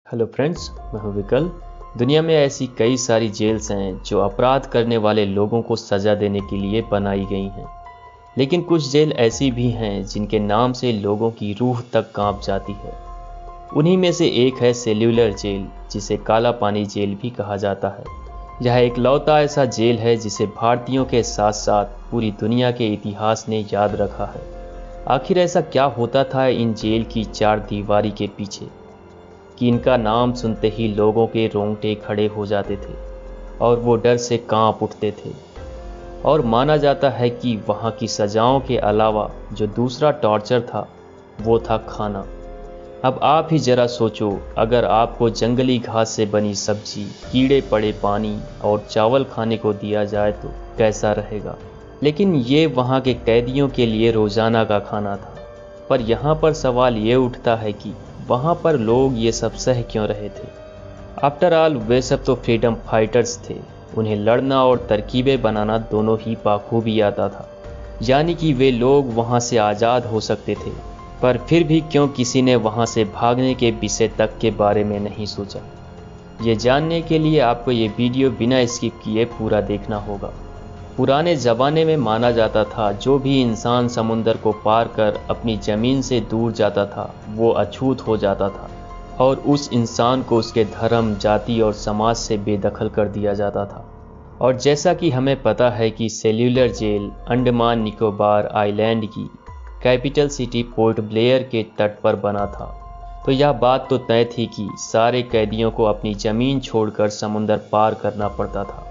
Hello friends, मैं हूं विकल। दुनिया में ऐसी कई सारी जेल्स हैं जो अपराध करने वाले लोगों को सज़ा देने के लिए बनाई गई हैं। लेकिन कुछ जेल ऐसी भी हैं जिनके नाम से लोगों की रूह तक कांप जाती है। उन्हीं में से एक है सेल्यूलर जेल, जिसे काला पानी जेल भी कहा जाता है। यह एक लौता ऐसा जेल है जिसे भारतीयों के साथ साथ पूरी दुनिया के इतिहास ने याद रखा है। आखिर ऐसा क्या होता था इन जेल की चार दीवारी के पीछे कि इनका नाम सुनते ही लोगों के रोंगटे खड़े हो जाते थे और वो डर से कांप उठते थे। और माना जाता है कि वहाँ की सजाओं के अलावा जो दूसरा टॉर्चर था वो था खाना। अब आप ही जरा सोचो, अगर आपको जंगली घास से बनी सब्जी, कीड़े पड़े पानी और चावल खाने को दिया जाए तो कैसा रहेगा। लेकिन ये वहाँ के कैदियों के लिए रोज़ाना का खाना था। पर यहाँ पर सवाल ये उठता है कि वहाँ पर लोग ये सब सह क्यों रहे थे। आफ्टर ऑल वे सब तो फ्रीडम फाइटर्स थे। उन्हें लड़ना और तरकीबें बनाना दोनों ही बाखूबी आता था, यानी कि वे लोग वहाँ से आज़ाद हो सकते थे। पर फिर भी क्यों किसी ने वहाँ से भागने के विषय तक के बारे में नहीं सोचा। ये जानने के लिए आपको ये वीडियो बिना स्किप किए पूरा देखना होगा। पुराने ज़माने में माना जाता था जो भी इंसान समुंदर को पार कर अपनी ज़मीन से दूर जाता था वो अछूत हो जाता था और उस इंसान को उसके धर्म, जाति और समाज से बेदखल कर दिया जाता था। और जैसा कि हमें पता है कि cellular jail Andaman Nicobar island की कैपिटल सिटी पोर्ट ब्लेयर के तट पर बना था, तो यह बात तो तय थी कि सारे कैदियों को अपनी ज़मीन छोड़कर समुंदर पार करना पड़ता था,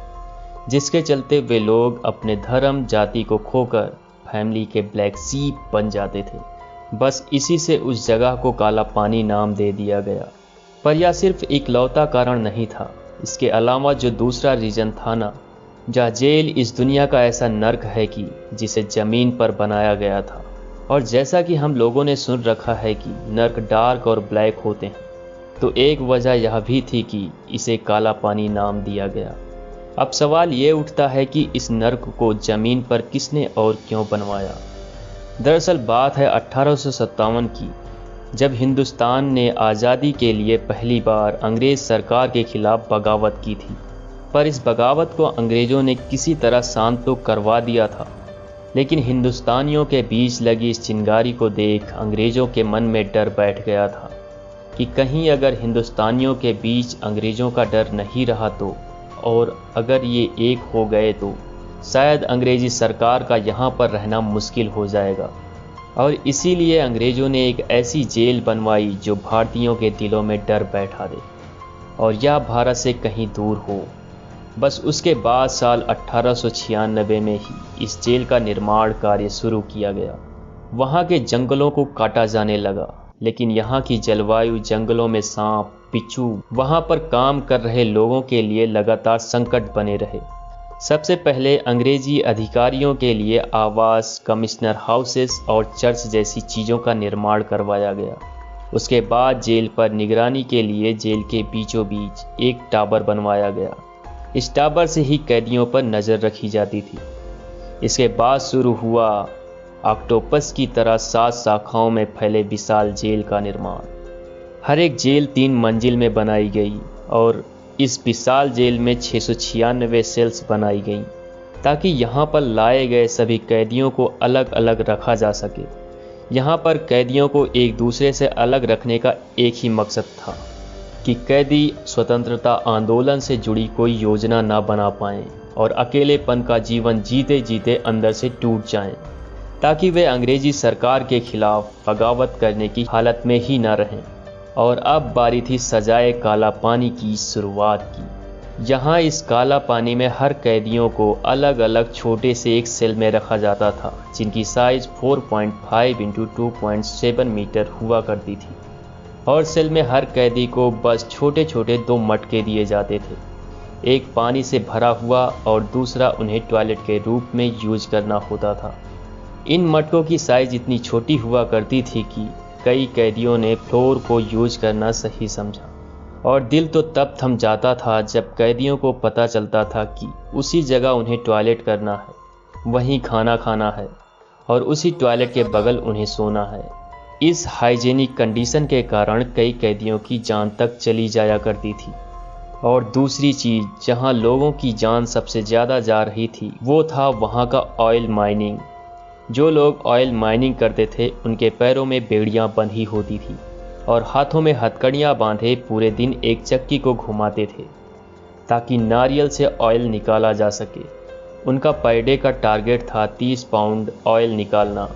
जिसके चलते वे लोग अपने धर्म, जाति को खोकर फैमिली के ब्लैक शीप बन जाते थे। बस इसी से उस जगह को काला पानी नाम दे दिया गया। पर यह सिर्फ एक लौता कारण नहीं था। इसके अलावा जो दूसरा रीजन था ना, जहाँ जेल इस दुनिया का ऐसा नर्क है कि जिसे ज़मीन पर बनाया गया था। और जैसा कि हम लोगों ने सुन रखा है कि नर्क डार्क और ब्लैक होते हैं, तो एक वजह यह भी थी कि इसे काला पानी नाम दिया गया। अब सवाल ये उठता है कि इस नर्क को ज़मीन पर किसने और क्यों बनवाया। दरअसल बात है 1857 की, जब हिंदुस्तान ने आज़ादी के लिए पहली बार अंग्रेज़ सरकार के खिलाफ बगावत की थी। पर इस बगावत को अंग्रेज़ों ने किसी तरह शांत तो करवा दिया था, लेकिन हिंदुस्तानियों के बीच लगी इस चिंगारी को देख अंग्रेज़ों के मन में डर बैठ गया था कि कहीं अगर हिंदुस्तानियों के बीच अंग्रेज़ों का डर नहीं रहा तो, और अगर ये एक हो गए तो शायद अंग्रेज़ी सरकार का यहाँ पर रहना मुश्किल हो जाएगा। और इसीलिए अंग्रेज़ों ने एक ऐसी जेल बनवाई जो भारतीयों के दिलों में डर बैठा दे, और यह भारत से कहीं दूर हो। बस उसके बाद साल 1896 में ही इस जेल का निर्माण कार्य शुरू किया गया। वहाँ के जंगलों को काटा जाने लगा, लेकिन यहाँ की जलवायु, जंगलों में सांप, बिच्छू वहाँ पर काम कर रहे लोगों के लिए लगातार संकट बने रहे। सबसे पहले अंग्रेजी अधिकारियों के लिए आवास, कमिश्नर हाउसेस और चर्च जैसी चीज़ों का निर्माण करवाया गया। उसके बाद जेल पर निगरानी के लिए जेल के बीचों बीच एक टावर बनवाया गया। इस टावर से ही कैदियों पर नज़र रखी जाती थी। इसके बाद शुरू हुआ ऑक्टोपस की तरह 7 शाखाओं में फैले विशाल जेल का निर्माण। हर एक जेल 3 मंजिल में बनाई गई और इस विशाल जेल में 696 सेल्स बनाई गईं, ताकि यहाँ पर लाए गए सभी कैदियों को अलग अलग रखा जा सके। यहाँ पर कैदियों को एक दूसरे से अलग रखने का एक ही मकसद था कि कैदी स्वतंत्रता आंदोलन से जुड़ी कोई योजना ना बना पाएं और अकेलेपन का जीवन जीते जीते अंदर से टूट जाएं, ताकि वे अंग्रेजी सरकार के खिलाफ बगावत करने की हालत में ही न रहें। और अब बारी थी सजाए काला पानी की शुरुआत की। यहाँ इस काला पानी में हर कैदियों को अलग अलग छोटे से एक सेल में रखा जाता था, जिनकी साइज 4.5 × 2.7 मीटर हुआ करती थी। और सेल में हर कैदी को बस छोटे छोटे 2 मटके दिए जाते थे, एक पानी से भरा हुआ और दूसरा उन्हें टॉयलेट के रूप में यूज करना होता था। इन मटकों की साइज इतनी छोटी हुआ करती थी कि कई कैदियों ने फ्लोर को यूज करना सही समझा। और दिल तो तब थम जाता था जब कैदियों को पता चलता था कि उसी जगह उन्हें टॉयलेट करना है, वहीं खाना खाना है और उसी टॉयलेट के बगल उन्हें सोना है। इस हाइजेनिक कंडीशन के कारण कई कैदियों की जान तक चली जाया करती थी। और दूसरी चीज़ जहां लोगों की जान सबसे ज़्यादा जा रही थी वो था वहां का ऑयल माइनिंग। जो लोग ऑयल माइनिंग करते थे उनके पैरों में बेड़ियां बंधी होती थी और हाथों में हथकड़ियां बांधे पूरे दिन एक चक्की को घुमाते थे ताकि नारियल से ऑयल निकाला जा सके। उनका पर डे का टारगेट था 30 पाउंड ऑयल निकालना,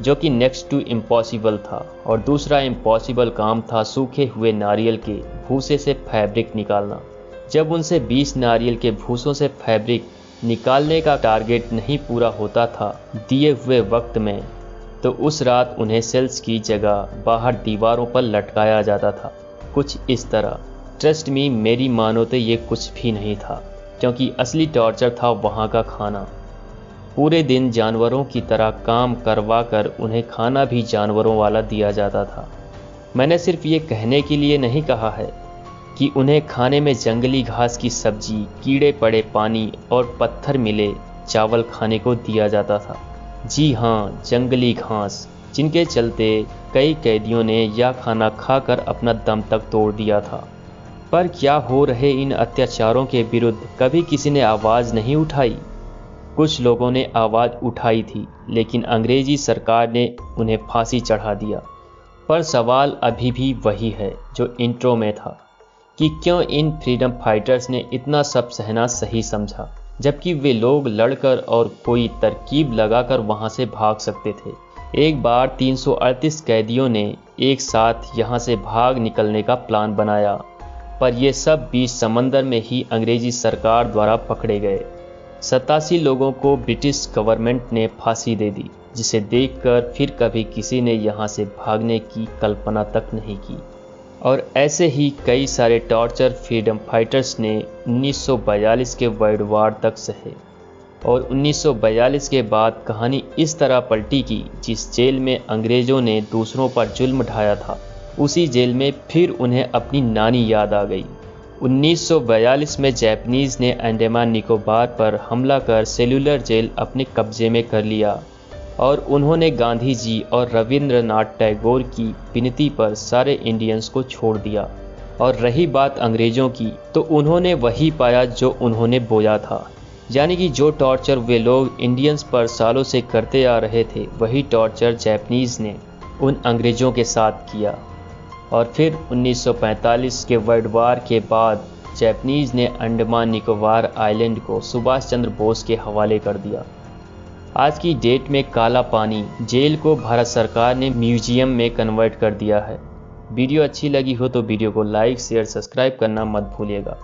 जो कि नेक्स्ट टू इम्पॉसिबल था। और दूसरा इम्पॉसिबल काम था सूखे हुए नारियल के भूसे से फैब्रिक निकालना। जब उनसे 20 नारियल के भूसों से फैब्रिक निकालने का टारगेट नहीं पूरा होता था दिए हुए वक्त में, तो उस रात उन्हें सेल्स की जगह बाहर दीवारों पर लटकाया जाता था, कुछ इस तरह। ट्रस्ट मी, मेरी मानो तो ये कुछ भी नहीं था, क्योंकि असली टॉर्चर था वहाँ का खाना। पूरे दिन जानवरों की तरह काम करवा कर उन्हें खाना भी जानवरों वाला दिया जाता था। मैंने सिर्फ ये कहने के लिए नहीं कहा है कि उन्हें खाने में जंगली घास की सब्जी, कीड़े पड़े पानी और पत्थर मिले चावल खाने को दिया जाता था। जी हाँ, जंगली घास, जिनके चलते कई कैदियों ने यह खाना खाकर अपना दम तक तोड़ दिया था। पर क्या हो रहे इन अत्याचारों के विरुद्ध कभी किसी ने आवाज़ नहीं उठाई? कुछ लोगों ने आवाज़ उठाई थी, लेकिन अंग्रेजी सरकार ने उन्हें फांसी चढ़ा दिया। पर सवाल अभी भी वही है जो इंट्रो में था, कि क्यों इन फ्रीडम फाइटर्स ने इतना सब सहना सही समझा, जबकि वे लोग लड़कर और कोई तरकीब लगाकर वहां से भाग सकते थे। एक बार 338 कैदियों ने एक साथ यहां से भाग निकलने का प्लान बनाया, पर ये सब बीच समंदर में ही अंग्रेजी सरकार द्वारा पकड़े गए। 87 लोगों को ब्रिटिश गवर्नमेंट ने फांसी दे दी, जिसे देखकर फिर कभी किसी ने यहाँ से भागने की कल्पना तक नहीं की। और ऐसे ही कई सारे टॉर्चर फ्रीडम फाइटर्स ने 1942 के वर्ल्ड वार तक सहे। और 1942 के बाद कहानी इस तरह पलटी कि जिस जेल में अंग्रेज़ों ने दूसरों पर जुल्म ढाया था, उसी जेल में फिर उन्हें अपनी नानी याद आ गई। 1942 में जापानीज़ ने अंडमान निकोबार पर हमला कर सेल्यूलर जेल अपने कब्जे में कर लिया और उन्होंने गांधी जी और रविंद्रनाथ टैगोर की विनती पर सारे इंडियंस को छोड़ दिया। और रही बात अंग्रेज़ों की, तो उन्होंने वही पाया जो उन्होंने बोया था, यानी कि जो टॉर्चर वे लोग इंडियंस पर सालों से करते आ रहे थे, वही टॉर्चर जापानीज़ ने उन अंग्रेज़ों के साथ किया। और फिर 1945 के वर्ल्ड वार के बाद जापानीज़ ने अंडमान निकोबार आइलैंड को सुभाष चंद्र बोस के हवाले कर दिया। आज की डेट में काला पानी जेल को भारत सरकार ने म्यूजियम में कन्वर्ट कर दिया है। वीडियो अच्छी लगी हो तो वीडियो को लाइक, शेयर, सब्सक्राइब करना मत भूलिएगा।